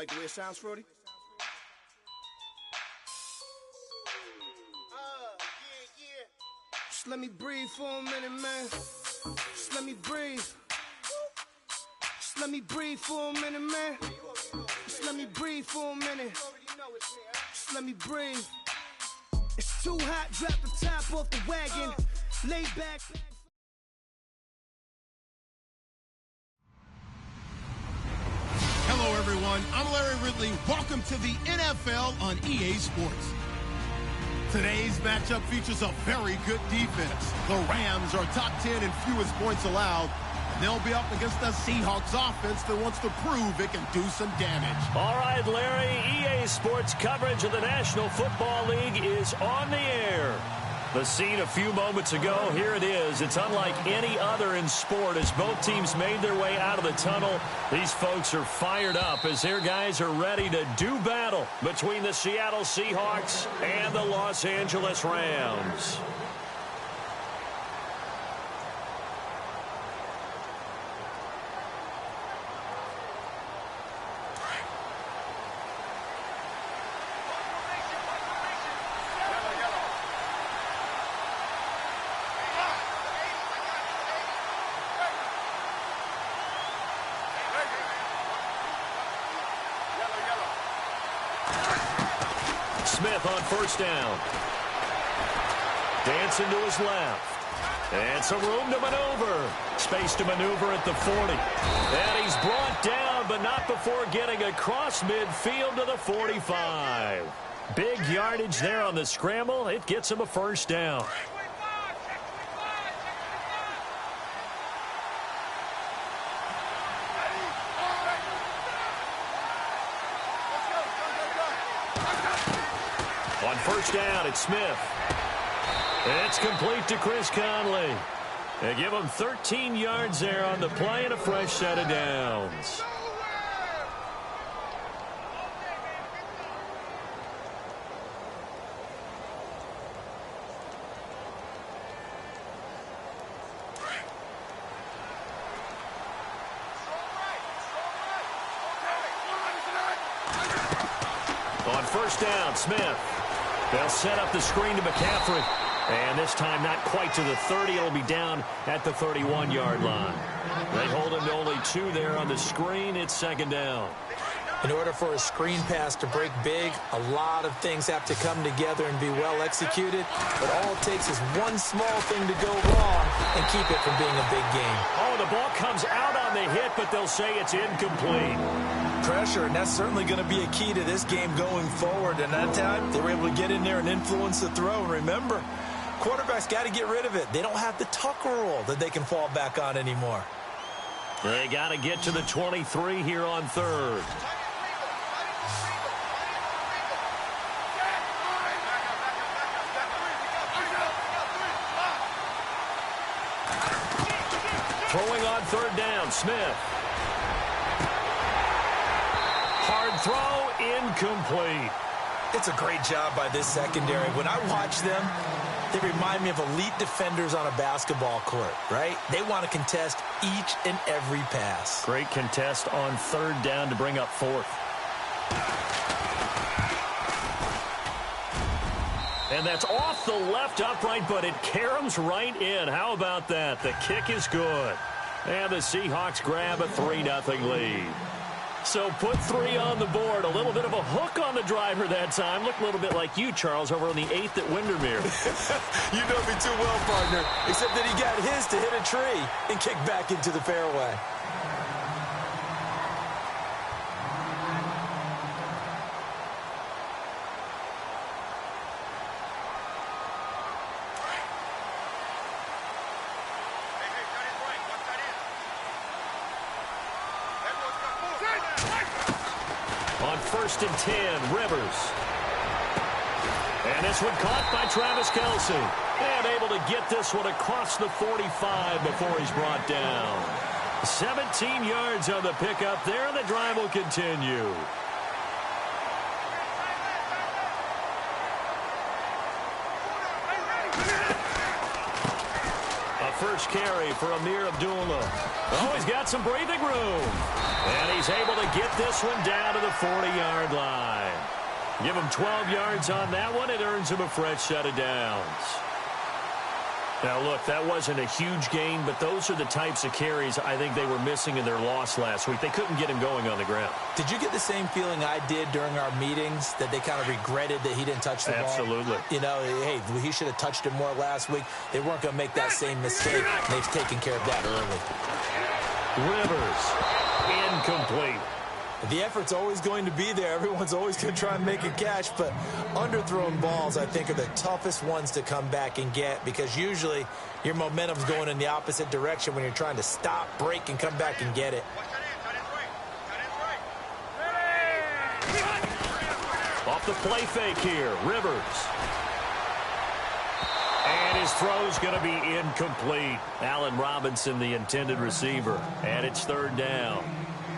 like the way it sounds, Frody? Just let me breathe for a minute, man. Just let me breathe. Just let me breathe for a minute, man. Just let me breathe for a minute. Just let me breathe. It's too hot, drop the top off the wagon. Lay back. Hello, everyone. I'm Larry Ridley. Welcome to the NFL on EA Sports. Today's matchup features a very good defense. The Rams are top 10 in fewest points allowed, and they'll be up against the Seahawks offense that wants to prove it can do some damage. All right, Larry, EA Sports coverage of the National Football League is on the air. The scene a few moments ago, here it is. It's unlike any other in sport as both teams made their way out of the tunnel. These folks are fired up as their guys are ready to do battle between the Seattle Seahawks and the Los Angeles Rams. Smith on first down. Dancing to his left. And some room to maneuver. Space to maneuver at the 40. And he's brought down, but not before getting across midfield to the 45. Big yardage there on the scramble. It gets him a first down. On first down, it's Smith. It's complete to Chris Conley. They give him 13 yards there on the play and a fresh set of downs. On first down, Smith. They'll set up the screen to McCaffrey. And this time not quite to the 30. It'll be down at the 31-yard line. They hold him to only 2 there on the screen. It's second down. In order for a screen pass to break big, a lot of things have to come together and be well executed. But all it takes is one small thing to go wrong and keep it from being a big game. Oh, the ball comes out on the hit, but they'll say it's incomplete. Pressure, and that's certainly going to be a key to this game going forward. And that time, they were able to get in there and influence the throw. And remember, quarterbacks got to get rid of it. They don't have the Tucker rule that they can fall back on anymore. They got to get to the 23 here on third. Throwing on third down, Smith. Hard throw, incomplete. It's a great job by this secondary. When I watch them, they remind me of elite defenders on a basketball court, right? They want to contest each and every pass. Great contest on third down to bring up fourth. And that's off the left upright, but it caroms right in. How about that? The kick is good. And the Seahawks grab a 3-0 lead. So put 3 on the board. A little bit of a hook on the driver that time. Looked a little bit like you, Charles, over on the 8th at Windermere. You know me too well, partner. Except that he got his to hit a tree and kick back into the fairway. First and 10, Rivers. And this one caught by Travis Kelce. And able to get this one across the 45 before he's brought down. 17 yards on the pickup there, and the drive will continue. A first carry for Amir Abdullah. Oh, he's got some breathing room. And he's able to get this one down to the 40-yard line. Give him 12 yards on that one. It earns him a fresh set of downs. Now, look, that wasn't a huge gain, but those are the types of carries I think they were missing in their loss last week. They couldn't get him going on the ground. Did you get the same feeling I did during our meetings, that they kind of regretted that he didn't touch the ball? Absolutely. You know, hey, he should have touched it more last week. They weren't going to make that same mistake. They've taken care of that early. Rivers, incomplete. The effort's always going to be there. Everyone's always going to try and make a catch, but underthrown balls, I think, are the toughest ones to come back and get, because usually your momentum's going in the opposite direction when you're trying to stop, break, and come back and get it. Off the play fake here, Rivers. And his throw's going to be incomplete. Allen Robinson, the intended receiver, and it's third down.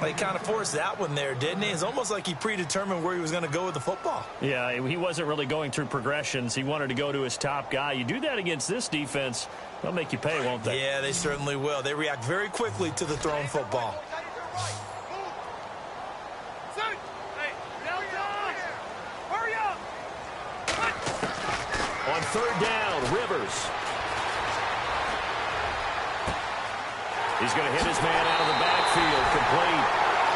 Well, he kind of forced that one there, didn't he? It's almost like he predetermined where he was going to go with the football. Yeah, he wasn't really going through progressions. He wanted to go to his top guy. You do that against this defense, they'll make you pay, won't they? Yeah, they certainly will. They react very quickly to the thrown football. On third down, Rivers. He's going to hit his man out of the backfield, complete.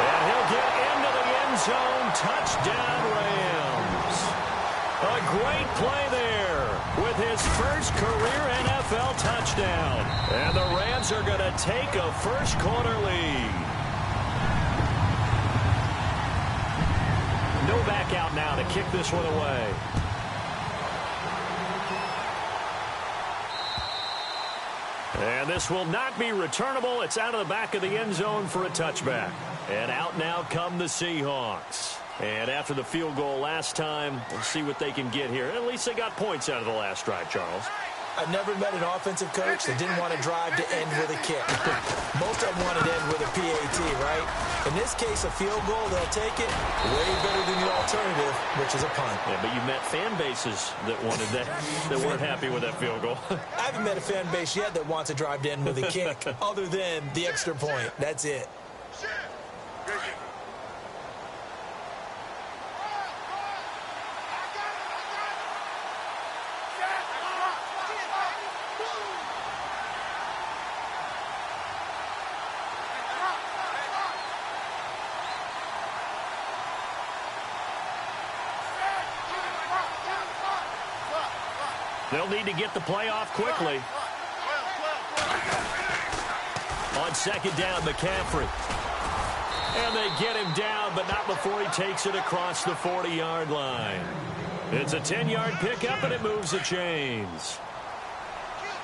And he'll get into the end zone. Touchdown, Rams. A great play there with his first career NFL touchdown. And the Rams are going to take a first quarter lead. No back out now to kick this one away. And this will not be returnable. It's out of the back of the end zone for a touchback. And out now come the Seahawks. And after the field goal last time, we'll see what they can get here. At least they got points out of the last drive, Charles. I've never met an offensive coach that didn't want to drive to end with a kick. Most of them wanted to end with a PAT, right? In this case, a field goal, they'll take it way better than the alternative, which is a punt. Yeah, but you met fan bases that wanted that weren't happy with that field goal. I haven't met a fan base yet that wants to drive to end with a kick, other than the extra point. That's it. They'll need to get the play off quickly. On second down, McCaffrey. And they get him down, but not before he takes it across the 40-yard line. It's a 10-yard pickup, and it moves the chains.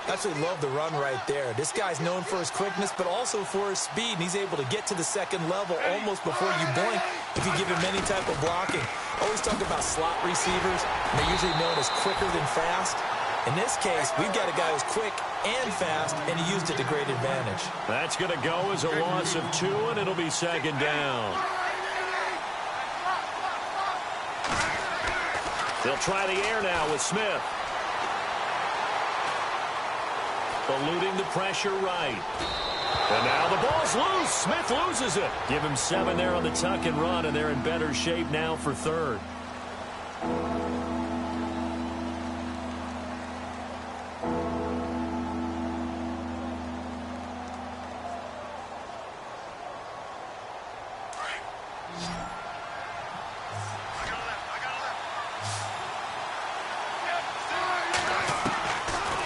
Absolutely love the run right there. This guy's known for his quickness, but also for his speed, and he's able to get to the second level almost before you blink if you give him any type of blocking. Always talk about slot receivers, and they're usually known as quicker than fast. In this case, we've got a guy who's quick and fast, and he used it to great advantage. That's going to go as a loss of 2, and it'll be second down. They'll try the air now with Smith. Eluding the pressure right. And now the ball's loose. Smith loses it. Give him 7 there on the tuck and run, and they're in better shape now for third.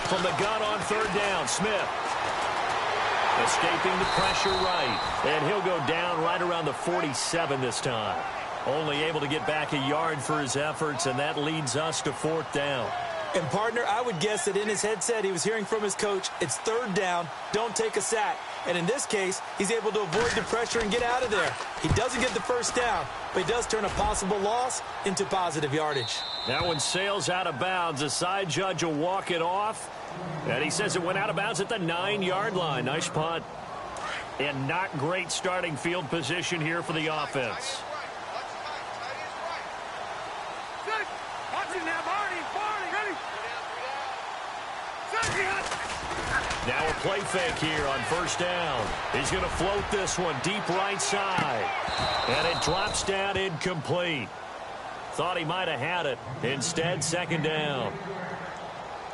From the gun on third down, Smith. Escaping the pressure right. And he'll go down right around the 47 this time. Only able to get back a yard for his efforts, and that leads us to fourth down. And, partner, I would guess that in his headset he was hearing from his coach, it's third down, don't take a sack. And in this case, he's able to avoid the pressure and get out of there. He doesn't get the first down, but he does turn a possible loss into positive yardage. That one sails out of bounds. The side judge will walk it off. And he says it went out of bounds at the 9-yard line. Nice punt. And not great starting field position here for the offense. Now a play fake here on first down. He's going to float this one deep right side. And it drops down incomplete. Thought he might have had it. Instead, second down.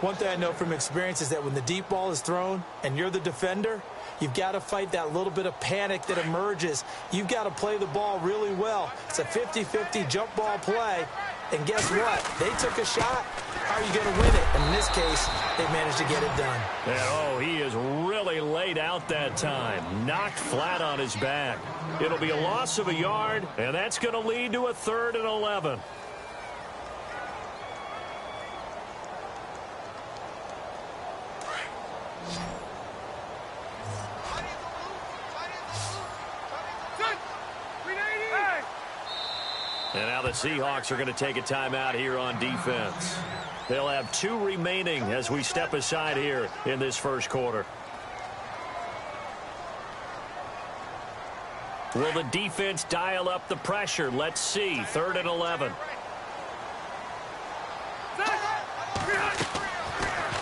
One thing I know from experience is that when the deep ball is thrown and you're the defender, you've got to fight that little bit of panic that emerges. You've got to play the ball really well. It's a 50-50 jump ball play. And guess what? They took a shot. How are you going to win it? And in this case, they managed to get it done. And, oh, he is really laid out that time. Knocked flat on his back. It'll be a loss of a yard, and that's going to lead to a 3rd and 11. And now the Seahawks are going to take a timeout here on defense. They'll have 2 remaining as we step aside here in this first quarter. Will the defense dial up the pressure? Let's see. 3rd and 11.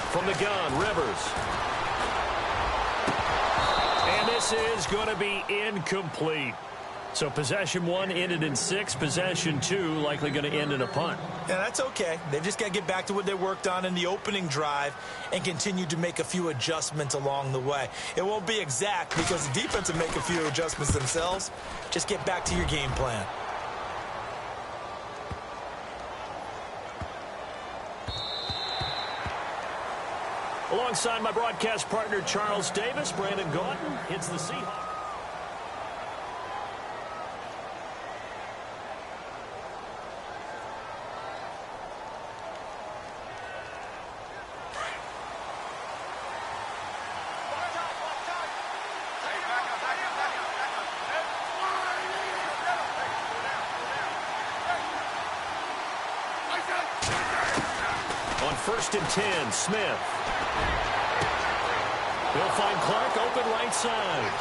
From the gun, Rivers. And this is going to be incomplete. So possession 1 ended in 6. Possession 2 likely going to end in a punt. Yeah, that's okay. They've just got to get back to what they worked on in the opening drive and continue to make a few adjustments along the way. It won't be exact because the defense will make a few adjustments themselves. Just get back to your game plan. Alongside my broadcast partner, Charles Davis, Brandon Gaudin hits the Seahawks. On 1st and 10, Smith. He'll find Clark open right side.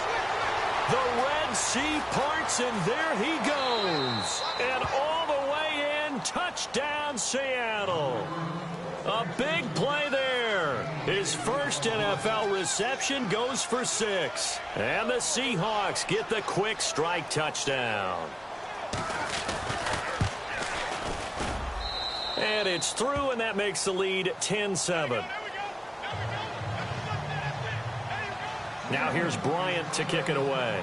The Red Sea parts, and there he goes. And all the way in, touchdown Seattle. A big play there. His first NFL reception goes for 6. And the Seahawks get the quick strike touchdown. And it's through, and that makes the lead 10-7. Now here's Bryant to kick it away.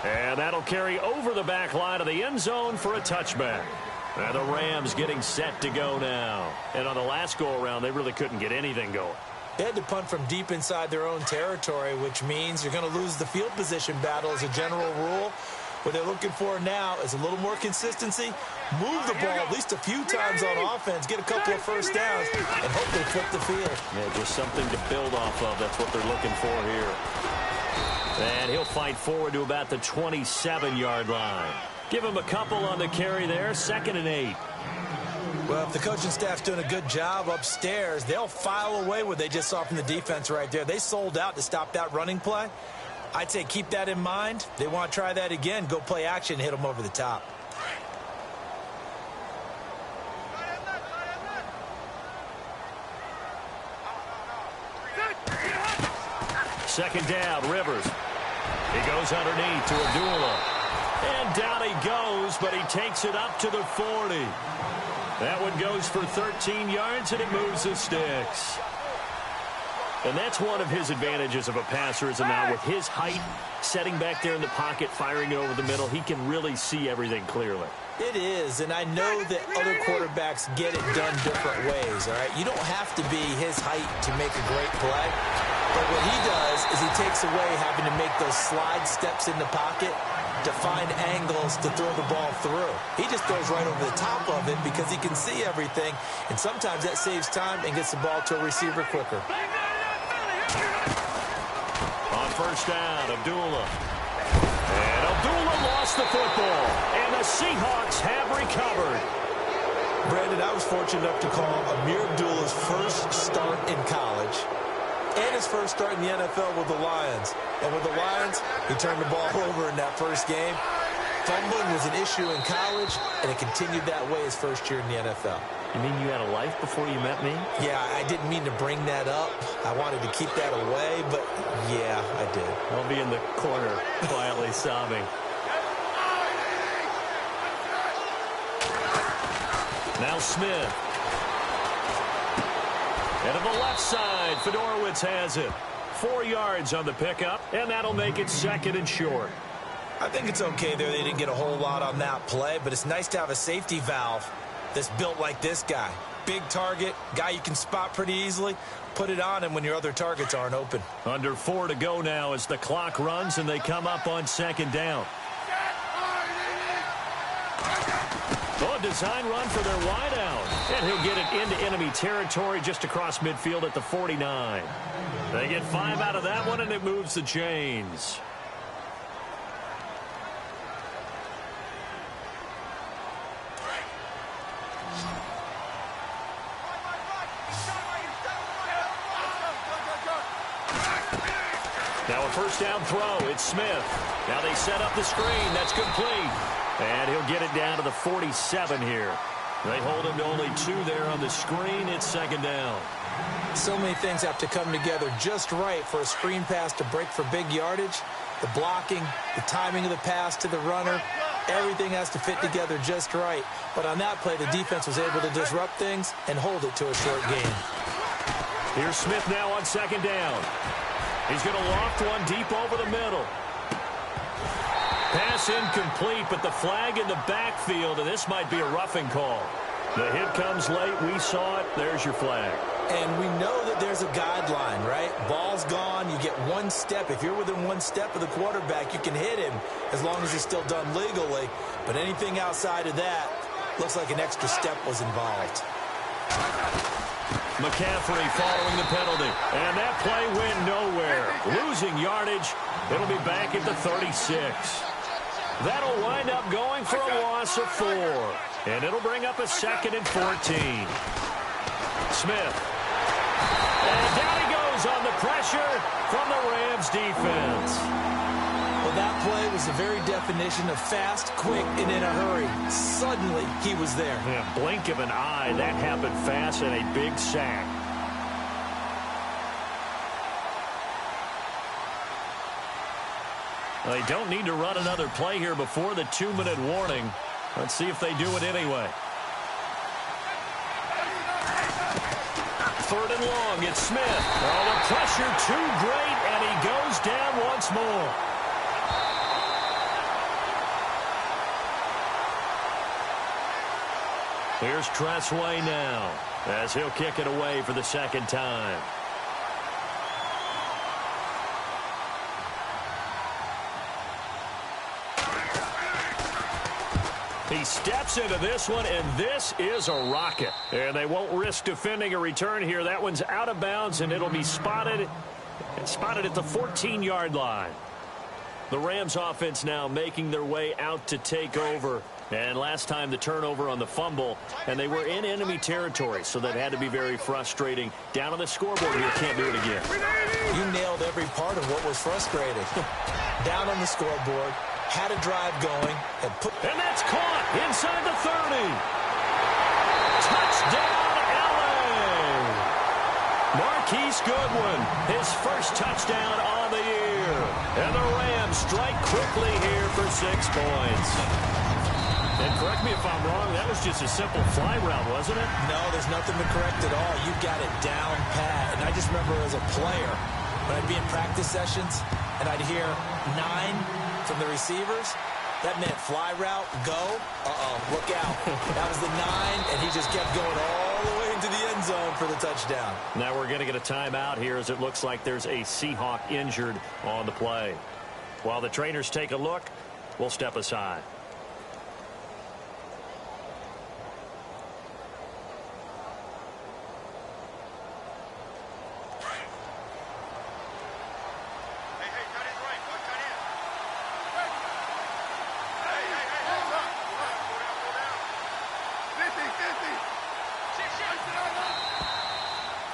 And that'll carry over the back line of the end zone for a touchback. And the Rams getting set to go now. And on the last go-around, they really couldn't get anything going. They had to punt from deep inside their own territory, which means you're going to lose the field position battle as a general rule. What they're looking for now is a little more consistency, move the ball at least a few times on offense, get a couple of first downs, and hopefully flip the field. Yeah, just something to build off of. That's what they're looking for here. And he'll fight forward to about the 27-yard line. Give him a couple on the carry there, 2nd and 8. Well, if the coaching staff's doing a good job upstairs, they'll file away what they just saw from the defense right there. They sold out to stop that running play. I'd say keep that in mind. They want to try that again. Go play action, hit them over the top. Second down, Rivers. He goes underneath to Abdullah. And down he goes, but he takes it up to the 40. That one goes for 13 yards, and it moves the sticks. And that's one of his advantages of a passer is now with his height, setting back there in the pocket, firing it over the middle, he can really see everything clearly. It is, and I know that other quarterbacks get it done different ways, all right? You don't have to be his height to make a great play. But what he does is he takes away having to make those slide steps in the pocket to find angles to throw the ball through. He just throws right over the top of it because he can see everything, and sometimes that saves time and gets the ball to a receiver quicker. On first down, Abdullah. And Abdullah lost the football, and the Seahawks have recovered. Brandon, I was fortunate enough to call Amir Abdullah's first start in college and his first start in the NFL with the Lions. And with the Lions, he turned the ball over in that first game. Fumbling was an issue in college, and it continued that way his first year in the NFL. You mean you had a life before you met me? Yeah, I didn't mean to bring that up. I wanted to keep that away, but yeah, I did. I'll be in the corner quietly sobbing. Now Smith. And to the left side, Fedorowicz has it. 4 yards on the pickup, and that'll make it 2nd and short. I think it's okay there. They didn't get a whole lot on that play, but it's nice to have a safety valve that's built like this guy. Big target, guy you can spot pretty easily. Put it on him when your other targets aren't open. Under 4 to go now as the clock runs and they come up on 2nd down. Oh, a design run for their wideout. And he'll get it into enemy territory just across midfield at the 49. They get 5 out of that one, and it moves the chains. Now a first down throw. It's Smith. Now they set up the screen. That's complete. And he'll get it down to the 47 here. They hold him to only 2 there on the screen. It's 2nd down. So many things have to come together just right for a screen pass to break for big yardage. The blocking, the timing of the pass to the runner, everything has to fit together just right. But on that play, the defense was able to disrupt things and hold it to a short gain. Here's Smith now on 2nd down. He's going to loft one deep over the middle. Pass incomplete, but the flag in the backfield, and this might be a roughing call. The hit comes late. We saw it. There's your flag. And we know that there's a guideline, right? Ball's gone. You get 1 step. If you're within 1 step of the quarterback, you can hit him as long as it's still done legally. But anything outside of that looks like an extra step was involved. McCaffrey following the penalty. And that play went nowhere. Losing yardage. It'll be back at the 36. That'll wind up going for a loss of 4. And it'll bring up a 2nd and 14. Smith. And down he goes on the pressure from the Rams defense. Well, that play was the very definition of fast, quick, and in a hurry. Suddenly, he was there. Yeah, blink of an eye, that happened fast, and a big sack. They don't need to run another play here before the 2-minute warning. Let's see if they do it anyway. 3rd and long, it's Smith. Oh, the pressure too great, and he goes down once more. Here's Tressway now as he'll kick it away for the 2nd time. He steps into this one, and this is a rocket. And they won't risk defending a return here. That one's out of bounds, and it'll be spotted at the 14-yard line. The Rams offense now making their way out to take over. And last time the turnover on the fumble, and they were in enemy territory, so that had to be very frustrating. Down on the scoreboard here, can't do it again. You nailed every part of what was frustrating. Down on the scoreboard, had a drive going, and that's caught inside the 30. Touchdown, LA! Marquise Goodwin, his first touchdown on the year. And the Rams strike quickly here for 6 points. And correct me if I'm wrong, that was just a simple fly route, wasn't it? No, there's nothing to correct at all. You got it down pat. And I just remember as a player, when I'd be in practice sessions, and I'd hear 9 from the receivers, that meant fly route, go. Look out. That was the 9, and he just kept going all the way into the end zone for the touchdown. Now we're going to get a timeout here as it looks like there's a Seahawk injured on the play. While the trainers take a look, we'll step aside.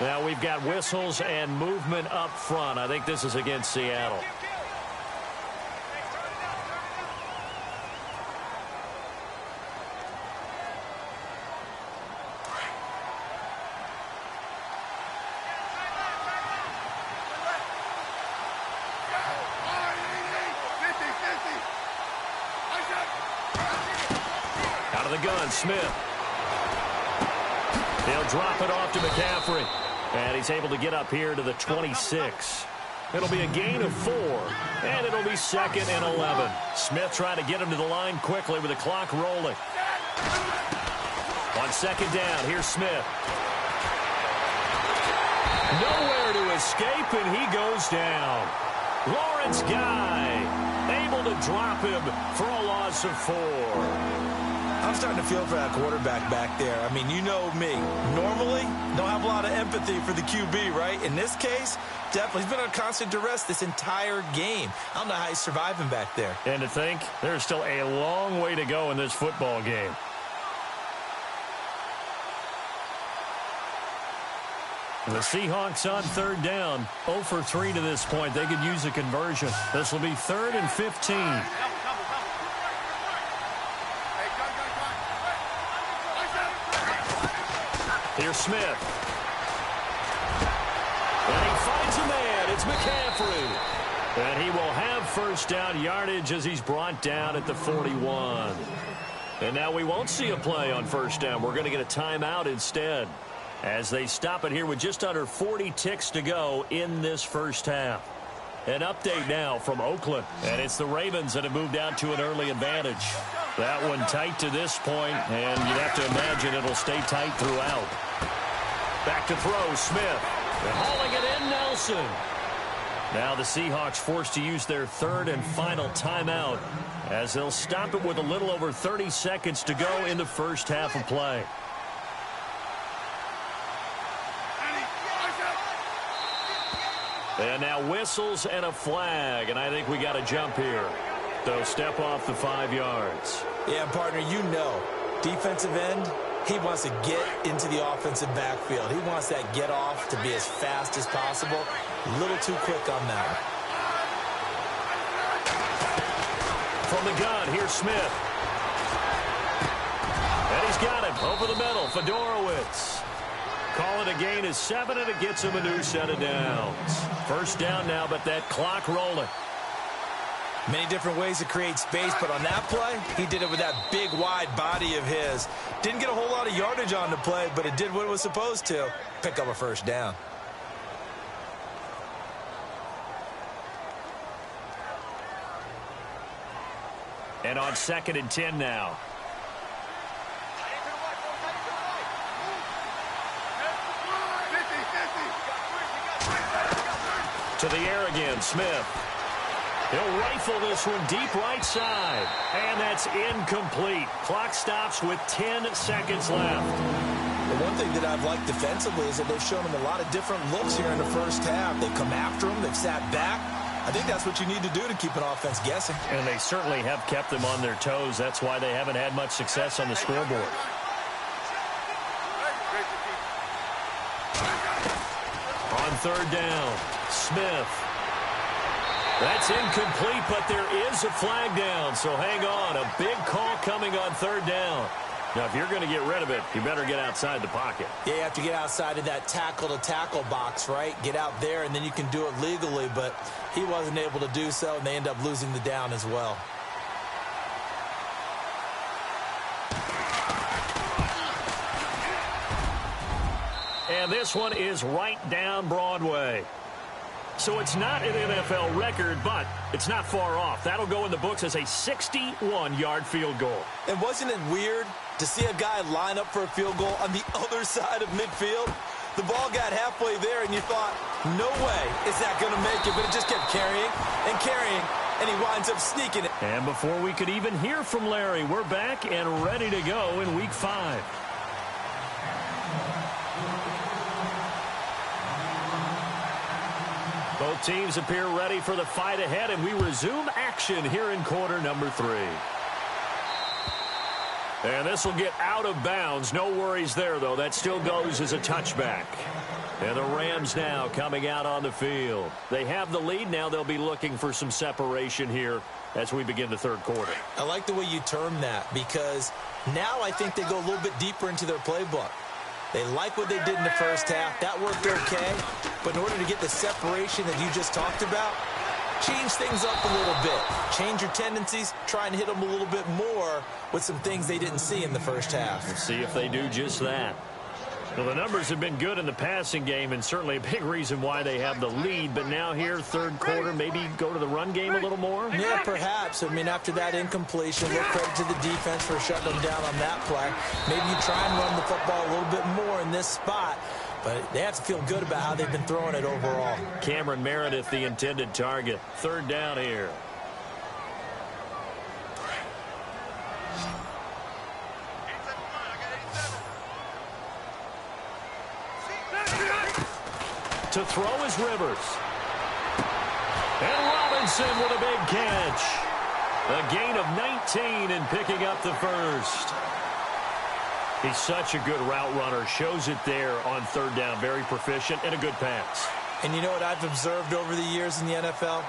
Now we've got whistles and movement up front. I think this is against Seattle. gun, Smith. He'll drop it off to McCaffrey. And he's able to get up here to the 26. It'll be a gain of 4, and it'll be 2nd and 11. Smith trying to get him to the line quickly with the clock rolling. On 2nd down, here's Smith. Nowhere to escape, and he goes down. Lawrence Guy able to drop him for a loss of 4. I'm starting to feel for that quarterback back there. I mean, you know me. Normally, don't have a lot of empathy for the QB, right? In this case, definitely. He's been on constant duress this entire game. I don't know how he's surviving back there. And to think, there's still a long way to go in this football game. The Seahawks on 3rd down. 0 for 3 to this point. They could use a conversion. This will be 3rd and 15. Here's Smith. And he finds a man. It's McCaffrey. And he will have first down yardage as he's brought down at the 41. And now we won't see a play on first down. We're going to get a timeout instead, as they stop it here with just under 40 ticks to go in this first half. An update now from Oakland, and it's the Ravens that have moved out to an early advantage. That one tight to this point, and you'd have to imagine it'll stay tight throughout. Back to throw, Smith. And hauling it in, Nelson. Now the Seahawks forced to use their 3rd and final timeout, as they'll stop it with a little over 30 seconds to go in the first half of play. And now whistles and a flag, and I think we got a jump here. So step off the 5 yards. Yeah, partner, you know, defensive end, he wants to get into the offensive backfield. He wants that get off to be as fast as possible. A little too quick on that one. From the gun, here's Smith. And he's got him over the middle, Fedorowicz. Call it a gain of 7, and it gets him a new set of downs. First down now, but that clock rolling. Many different ways to create space, but on that play, he did it with that big, wide body of his. Didn't get a whole lot of yardage on the play, but it did what it was supposed to. Pick up a first down. And on 2nd and 10 now. To the air again, Smith. He'll rifle this one deep right side. And that's incomplete. Clock stops with 10 seconds left. The one thing that I've liked defensively is that they've shown him a lot of different looks here in the first half. They've come after him. They've sat back. I think that's what you need to do to keep an offense guessing. And they certainly have kept them on their toes. That's why they haven't had much success on the scoreboard. On 3rd down, Smith. That's incomplete, but there is a flag down, so hang on. A big call coming on 3rd down. Now, if you're going to get rid of it, you better get outside the pocket. Yeah, you have to get outside of that tackle-to-tackle box, right? Get out there, and then you can do it legally, but he wasn't able to do so, and they end up losing the down as well. And this one is right down Broadway. So it's not an NFL record, but it's not far off. That'll go in the books as a 61-yard field goal. And wasn't it weird to see a guy line up for a field goal on the other side of midfield? The ball got halfway there, and you thought, no way is that going to make it, but it just kept carrying and carrying, and he winds up sneaking it. And before we could even hear from Larry, we're back and ready to go in Week 5. Both teams appear ready for the fight ahead, and we resume action here in quarter number 3. And this will get out of bounds. No worries there, though. That still goes as a touchback. And the Rams now coming out on the field. They have the lead. Now they'll be looking for some separation here as we begin the 3rd quarter. I like the way you term that, because now I think they go a little bit deeper into their playbook. They like what they did in the first half. That worked okay. But in order to get the separation that you just talked about, change things up a little bit. Change your tendencies, try and hit them a little bit more with some things they didn't see in the first half. Let's see if they do just that. Well, the numbers have been good in the passing game, and certainly a big reason why they have the lead. But now here, third quarter, maybe go to the run game a little more? Yeah, perhaps. I mean, after that incompletion, a little credit to the defense for shutting them down on that play. Maybe you try and run the football a little bit more in this spot. But they have to feel good about how they've been throwing it overall. Cameron Meredith, the intended target. Third down here. To throw is Rivers. And Robinson with a big catch. A gain of 19 and picking up the first. He's such a good route runner. Shows it there on third down. Very proficient and a good pass. And you know what I've observed over the years in the NFL?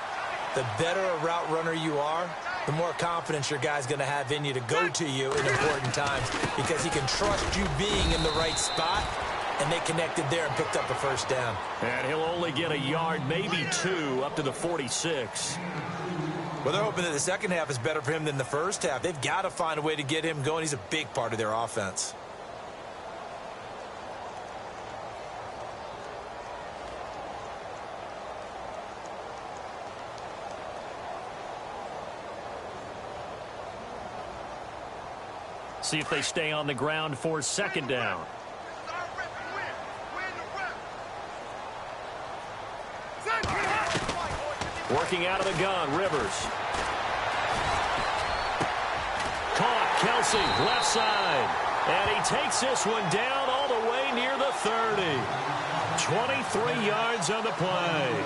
The better a route runner you are, the more confidence your guy's going to have in you to go to you in important times, because he can trust you being in the right spot. And they connected there and picked up a first down. And he'll only get a yard, maybe two, up to the 46. Well, they're hoping that the second half is better for him than the first half. They've got to find a way to get him going. He's a big part of their offense. See if they stay on the ground for second down. Working out of the gun, Rivers. Caught, Kelsey, left side. And he takes this one down all the way near the 30. 23 yards on the play.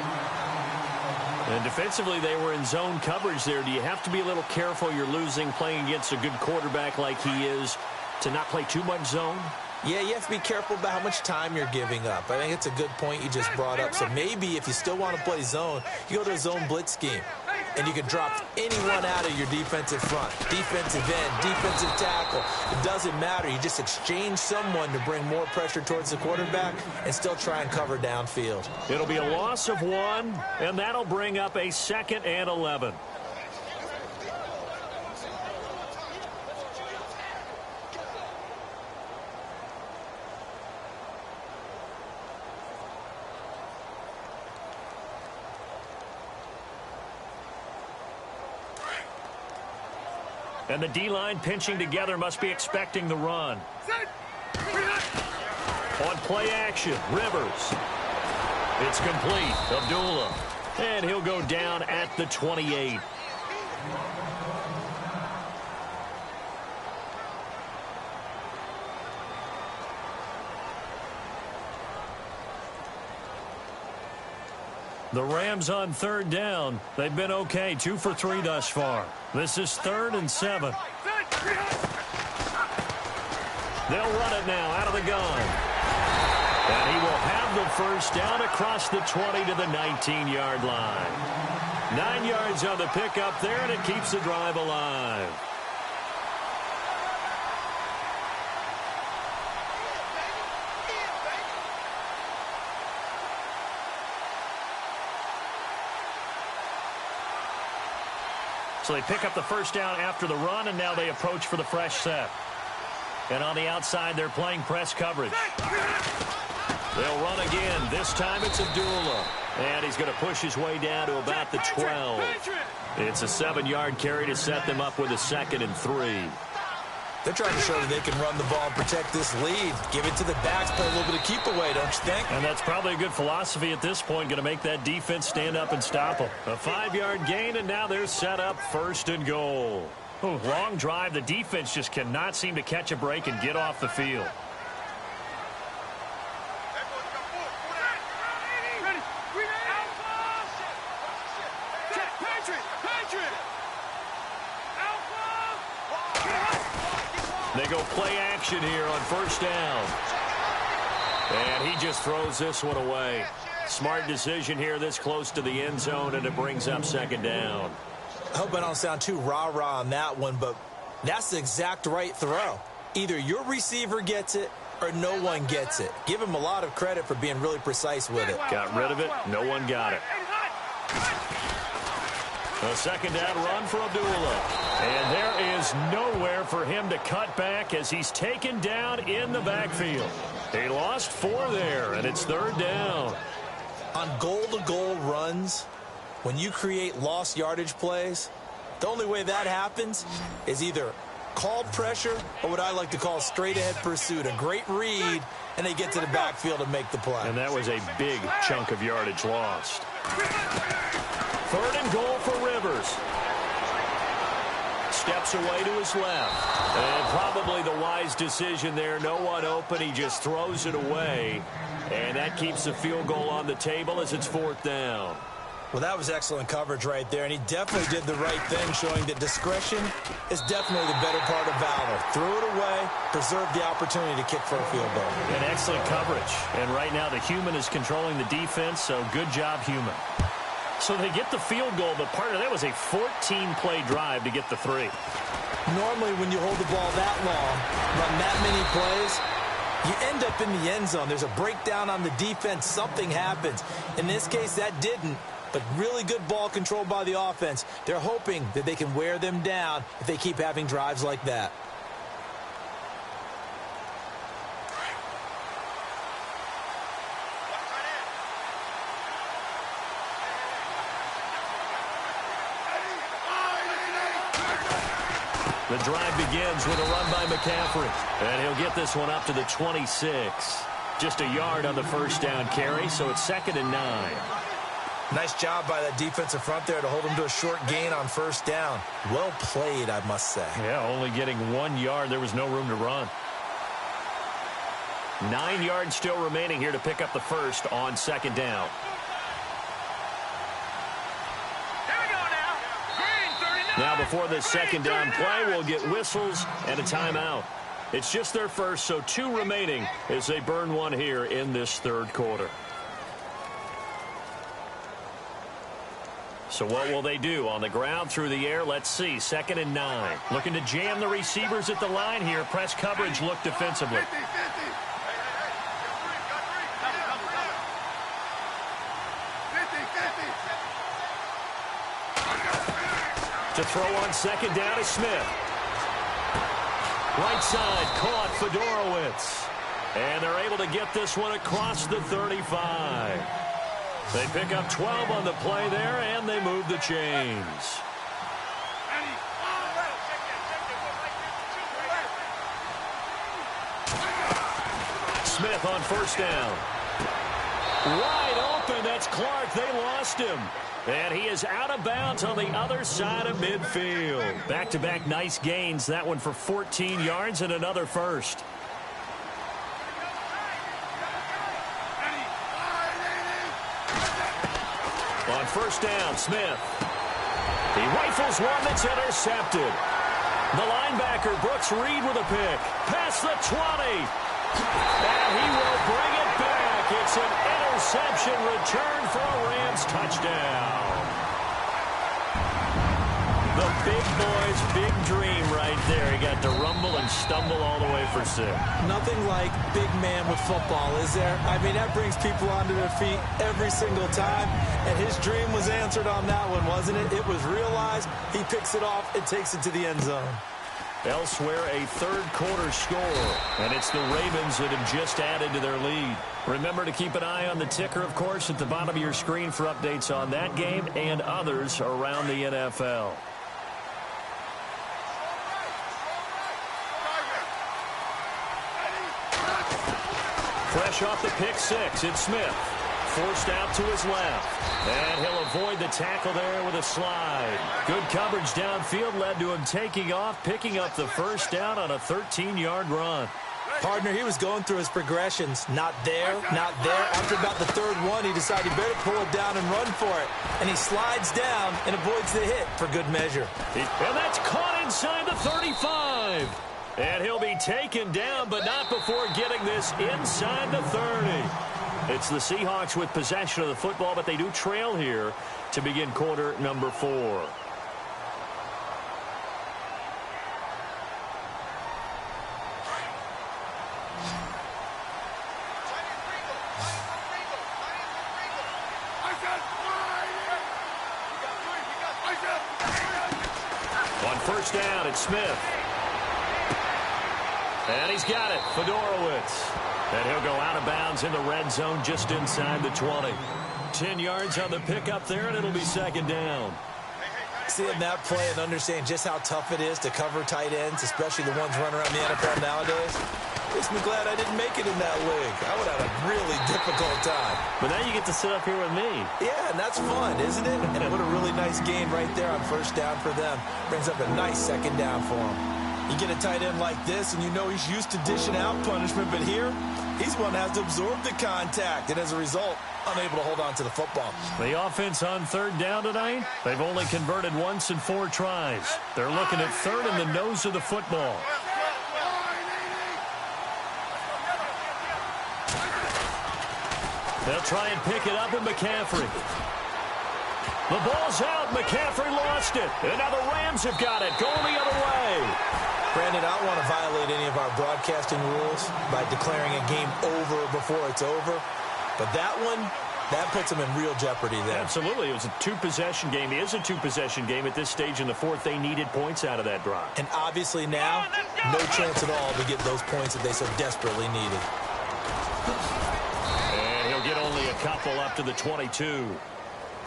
And defensively, they were in zone coverage there. Do you have to be a little careful? You're losing, playing against a good quarterback like he is, to not play too much zone? Yeah, you have to be careful about how much time you're giving up. I think it's a good point you just brought up. So maybe if you still want to play zone, you go to a zone blitz scheme. And you can drop anyone out of your defensive front. Defensive end, defensive tackle. It doesn't matter. You just exchange someone to bring more pressure towards the quarterback and still try and cover downfield. It'll be a loss of 1, and that'll bring up a 2nd and 11. And the D-line pinching together, must be expecting the run. On play action, Rivers. It's complete. Abdullah. And he'll go down at the 28. The Rams on third down. They've been okay, 2 for 3 thus far. This is 3rd and 7. They'll run it now out of the gun. And he will have the first down across the 20 to the 19-yard line. 9 yards on the pickup there, and it keeps the drive alive. So they pick up the first down after the run, and now they approach for the fresh set. And on the outside, they're playing press coverage. They'll run again. This time it's Abdullah. And he's going to push his way down to about the 12. It's a 7-yard carry to set them up with a 2nd and 3. They're trying to show that they can run the ball and protect this lead. Give it to the backs, play a little bit of keep away, don't you think? And that's probably a good philosophy at this point, going to make that defense stand up and stop them. A 5-yard gain, and now they're set up 1st and goal. Ooh, long drive. The defense just cannot seem to catch a break and get off the field. They go play action here on first down. And he just throws this one away. Smart decision here this close to the end zone, and it brings up 2nd down. I hope I don't sound too rah-rah on that one, but that's the exact right throw. Either your receiver gets it or no one gets it. Give him a lot of credit for being really precise with it. Got rid of it. No one got it. A second down run for Abdullah. And there is nowhere for him to cut back as he's taken down in the backfield. He lost 4 there, and it's third down. On goal-to-goal runs, when you create lost yardage plays, the only way that happens is either called pressure or what I like to call straight-ahead pursuit. A great read, and they get to the backfield and make the play. And that was a big chunk of yardage lost. Third and goal for Rivers. Steps away to his left. And probably the wise decision there. No one open. He just throws it away. And that keeps the field goal on the table as it's fourth down. Well, that was excellent coverage right there, and he definitely did the right thing, showing that discretion is definitely the better part of valor. Threw it away, preserved the opportunity to kick for a field goal. And excellent coverage. And right now the human is controlling the defense, so good job, human. So they get the field goal, but part of that was a 14-play drive to get the 3. Normally when you hold the ball that long, run that many plays, you end up in the end zone. There's a breakdown on the defense. Something happens. In this case, that didn't. But really good ball control by the offense. They're hoping that they can wear them down if they keep having drives like that. The drive begins with a run by McCaffrey. And he'll get this one up to the 26. Just a yard on the first down carry, so it's 2nd and 9. Nice job by that defensive front there to hold him to a short gain on first down. Well played, I must say. Yeah, only getting 1 yard. There was no room to run. 9 yards still remaining here to pick up the first on second down. Now before this second down play, we'll get whistles and a timeout. It's just their first, so 2 remaining as they burn 1 here in this third quarter. So what will they do? On the ground, through the air, let's see. 2nd and 9. Looking to jam the receivers at the line here. Press coverage look defensively. To throw on second down is Smith. Right side caught Fedorowicz. And they're able to get this one across the 35. They pick up 12 on the play there, and they move the chains. Smith on first down. Wide open, that's Clark. They lost him. And he is out of bounds on the other side of midfield. Back-to-back nice gains. That one for 14 yards and another first. On first down, Smith. He rifles one that's intercepted. The linebacker, Brooks Reed, with a pick. Past the 20. And he will bring it back. It's an interception return for a Rams touchdown. The big boy's big dream right there. He got to rumble and stumble all the way for 6. Nothing like big man with football, is there? I mean, that brings people onto their feet every single time. And his dream was answered on that one, wasn't it? It was realized. He picks it off and takes it to the end zone. Elsewhere, a third quarter score, and it's the Ravens that have just added to their lead. Remember to keep an eye on the ticker, of course, at the bottom of your screen for updates on that game and others around the NFL. Fresh off the pick 6, it's Smith. Forced out to his left. And he'll avoid the tackle there with a slide. Good coverage downfield led to him taking off, picking up the first down on a 13-yard run. Partner, he was going through his progressions. Not there, not there. After about the third one, he decided he better pull it down and run for it. And he slides down and avoids the hit for good measure. And that's caught inside the 35. And he'll be taken down, but not before getting this inside the 30. It's the Seahawks with possession of the football, but they do trail here to begin quarter number 4. On first down, it's Smith. And he's got it, Fedorowicz. And he'll go out of bounds in the red zone just inside the 20. 10 yards on the pickup there, and it'll be second down. Seeing that play and understanding just how tough it is to cover tight ends, especially the ones running around the NFL nowadays, makes me glad I didn't make it in that league. I would have a really difficult time. But now you get to sit up here with me. Yeah, and that's fun, isn't it? And what a really nice gain right there on first down for them. Brings up a nice second down for them. You get a tight end like this, and you know he's used to dishing out punishment, but here, he's one that has to absorb the contact, and as a result, unable to hold on to the football. The offense on third down tonight, they've only converted once in 4 tries. They're looking at third in the nose of the football. They'll try and pick it up with McCaffrey. The ball's out. McCaffrey lost it. And now the Rams have got it. Going the other way. Brandon, I don't want to violate any of our broadcasting rules by declaring a game over before it's over. But that one, that puts them in real jeopardy there. Absolutely. It was a 2-possession game. It is a 2-possession game at this stage in the fourth. They needed points out of that drive. And obviously now, no chance at all to get those points that they so desperately needed. And he'll get only a couple up to the 22.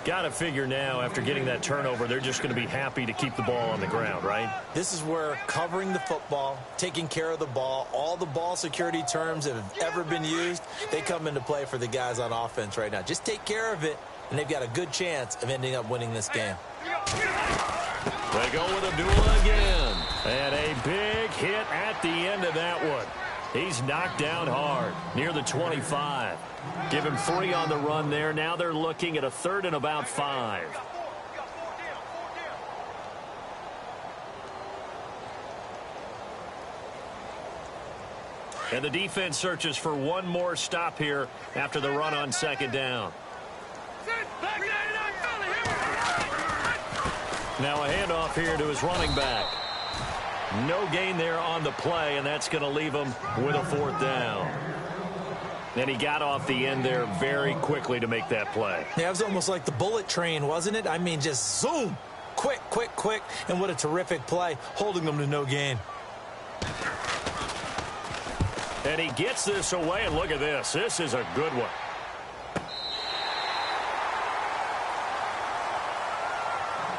Got to figure now, after getting that turnover, they're just going to be happy to keep the ball on the ground, right? This is where covering the football, taking care of the ball, all the ball security terms that have ever been used, they come into play for the guys on offense right now. Just take care of it, and they've got a good chance of ending up winning this game. They go with Abdullah again. And a big hit at the end of that one. He's knocked down hard, near the 25. Give him 3 on the run there. Now they're looking at a third and about 5. And the defense searches for one more stop here after the run on second down. Now a handoff here to his running back. No gain there on the play, and that's going to leave him with a 4th down. And he got off the end there very quickly to make that play. Yeah, it was almost like the bullet train, wasn't it? I mean, just zoom. Quick, quick, quick. And what a terrific play, holding them to no gain. And he gets this away, and look at this. This is a good one.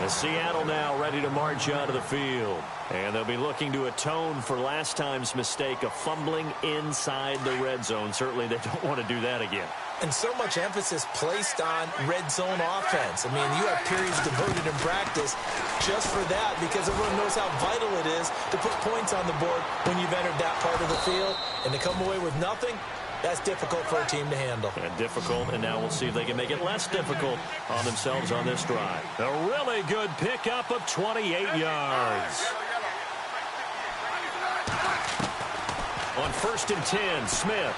And Seattle now ready to march out of the field. And they'll be looking to atone for last time's mistake of fumbling inside the red zone. Certainly they don't want to do that again. And so much emphasis placed on red zone offense. I mean, you have periods devoted in practice just for that because everyone knows how vital it is to put points on the board when you've entered that part of the field. And to come away with nothing, that's difficult for a team to handle. And difficult, and now we'll see if they can make it less difficult on themselves on this drive. A really good pickup of 28 yards. On 1st and 10, Smith.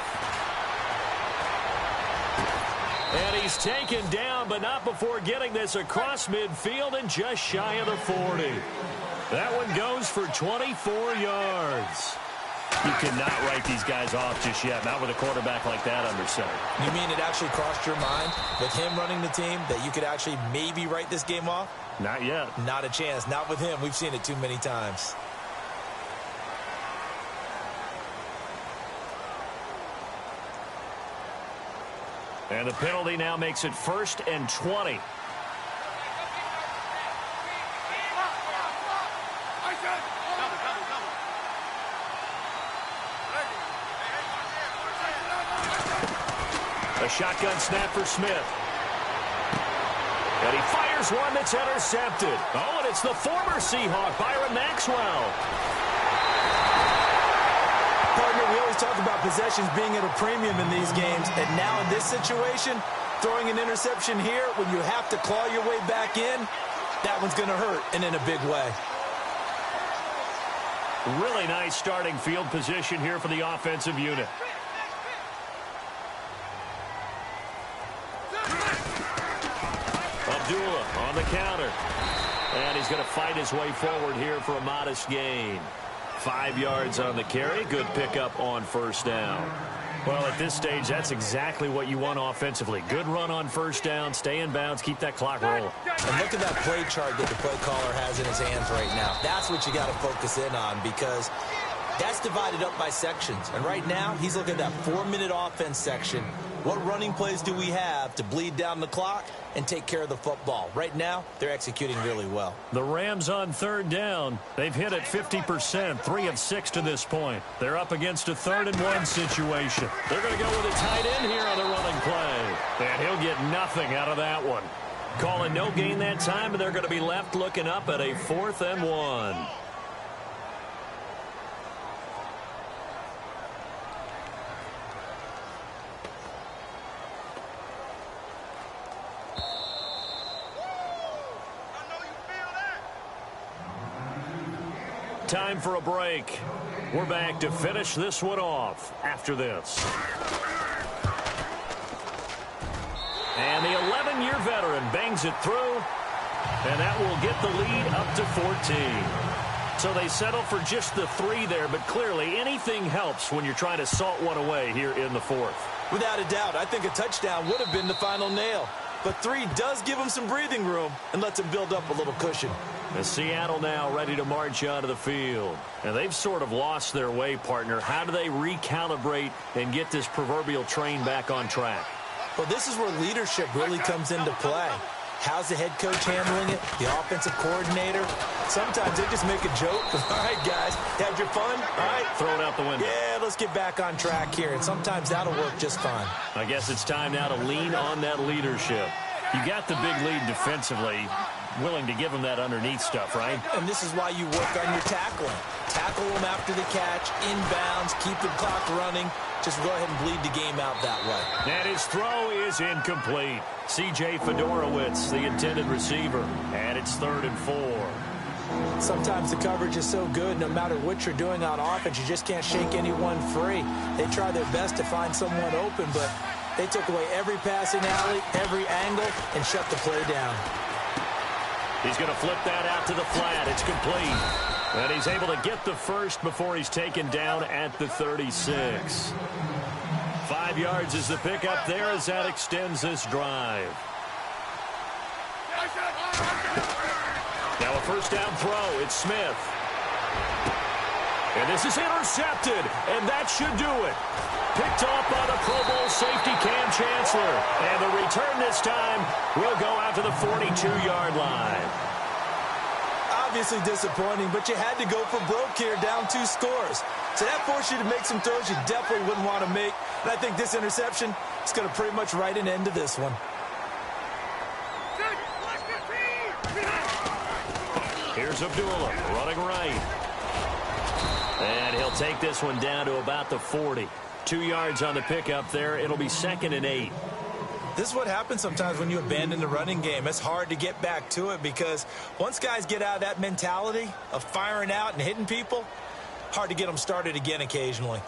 And he's taken down, but not before getting this across midfield and just shy of the 40. That one goes for 24 yards. You cannot write these guys off just yet, not with a quarterback like that under center. You mean it actually crossed your mind with him running the team that you could actually maybe write this game off? Not yet. Not a chance. Not with him. We've seen it too many times. And the penalty now makes it 1st and 20. A shotgun snap for Smith. And he fires one that's intercepted. Oh, and it's the former Seahawk, Byron Maxwell. Partner, we always talk about possessions being at a premium in these games, and now in this situation, throwing an interception here when you have to claw your way back in, that one's going to hurt, and in a big way. Really nice starting field position here for the offensive unit. Abdullah on the counter. And he's going to fight his way forward here for a modest gain. 5 yards on the carry. Good pickup on 1st down. Well, at this stage, that's exactly what you want offensively. Good run on first down, stay in bounds, keep that clock rolling. And look at that play chart that the play caller has in his hands right now. That's what you got to focus in on, because that's divided up by sections. And right now, he's looking at that 4-minute offense section. What running plays do we have to bleed down the clock and take care of the football? Right now, they're executing really well. The Rams on third down. They've hit it 50%, 3 of 6 to this point. They're up against a 3rd-and-1 situation. They're going to go with a tight end here on the running play. And he'll get nothing out of that one. Calling no gain that time, and they're going to be left looking up at a 4th-and-1. Time for a break. We're back to finish this one off after this. And the 11-year veteran bangs it through, and that will get the lead up to 14. So they settle for just the 3 there, but clearly anything helps when you're trying to salt one away here in the 4th. Without a doubt, I think a touchdown would have been the final nail. But 3 does give them some breathing room and lets them build up a little cushion. And Seattle now ready to march onto the field. And they've sort of lost their way, partner. How do they recalibrate and get this proverbial train back on track? Well, this is where leadership really comes into play. How's the head coach handling it? The offensive coordinator? Sometimes they just make a joke. All right, guys, had your fun? All right. Throw it out the window. Yeah, let's get back on track here. And sometimes that'll work just fine. I guess it's time now to lean on that leadership. You got the big lead defensively. Willing to give them that underneath stuff, right? And this is why you work on your tackling. Tackle them after the catch, inbounds, keep the clock running. Just go ahead and bleed the game out that way. And his throw is incomplete. C.J. Fedorowicz, the intended receiver. And it's 3rd and 4. Sometimes the coverage is so good, no matter what you're doing on offense, you just can't shake anyone free. They try their best to find someone open, but they took away every passing alley, every angle, and shut the play down. He's going to flip that out to the flat. It's complete. And he's able to get the first before he's taken down at the 36. 5 yards is the pickup there as that extends this drive. Now a first down throw. It's Smith. And this is intercepted. And that should do it. Picked off by the Pro Bowl safety Cam Chancellor. And the return this time will go out to the 42-yard line. Obviously disappointing, but you had to go for broke here, down 2 scores. So that forced you to make some throws you definitely wouldn't want to make. And I think this interception is going to pretty much write an end to this one. Here's Abdullah running right. And he'll take this one down to about the 40. 2 yards on the pickup there. It'll be 2nd and 8. This is what happens sometimes when you abandon the running game. It's hard to get back to it because once guys get out of that mentality of firing out and hitting people, hard to get them started again occasionally.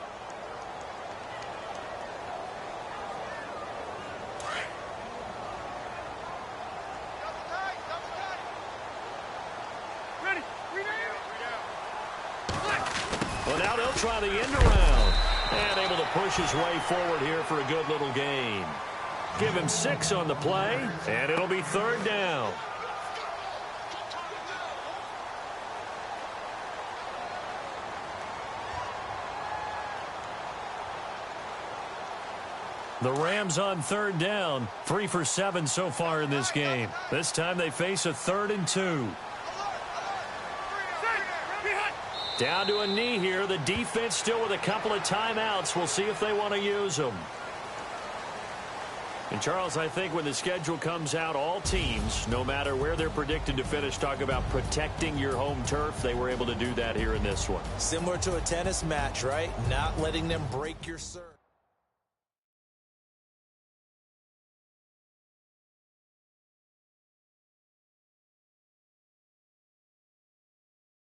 Well, now they'll try the end around. And able to push his way forward here for a good little gain. Give him 6 on the play, and it'll be 3rd down. The Rams on 3rd down, 3 for 7 so far in this game. This time they face a 3rd and 2. Down to a knee here. The defense still with a couple of timeouts. We'll see if they want to use them. And, Charles, I think when the schedule comes out, all teams, no matter where they're predicted to finish, talk about protecting your home turf. They were able to do that here in this one. Similar to a tennis match, right? Not letting them break your serve.